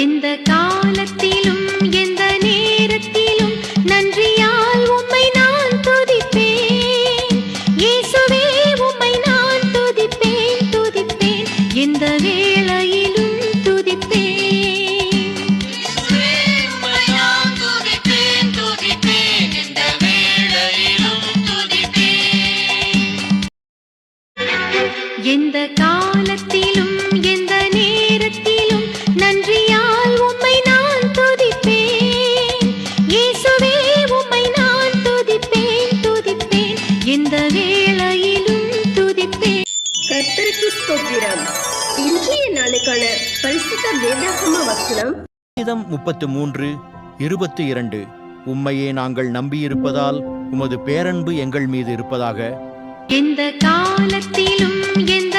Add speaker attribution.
Speaker 1: எந்த காலத்திலும் எந்த நேரத்திலும் நன்றியால் உம்மை நான் துதிப்பேன். இயேசுவே உம்மை நான் துதிப்பேன் துதிப்பேன், எந்த வேளையிலும் துதிப்பேன். எந்த காலத்திலும் எந்த நேரத்திலும் நன்றியால் உம்மை நான் துதிப்பேன். இயேசுவே உம்மை நான் துதிப்பேன் துதிப்பேன், எந்த வேளையிலும் துதிப்பேன்.
Speaker 2: கர்த்தருக்கு ஸ்தோத்திரம். இன்றைய நாளுக்கான பரிசுத்த வேதாகம வசனம்
Speaker 3: சங்கீதம் 33:22. உம்மையே நாங்கள் நம்பியிருப்பதால் உமது பேரன்பு எங்கள் மீது இருப்பதாக.
Speaker 1: எந்த காலத்திலும் எந்த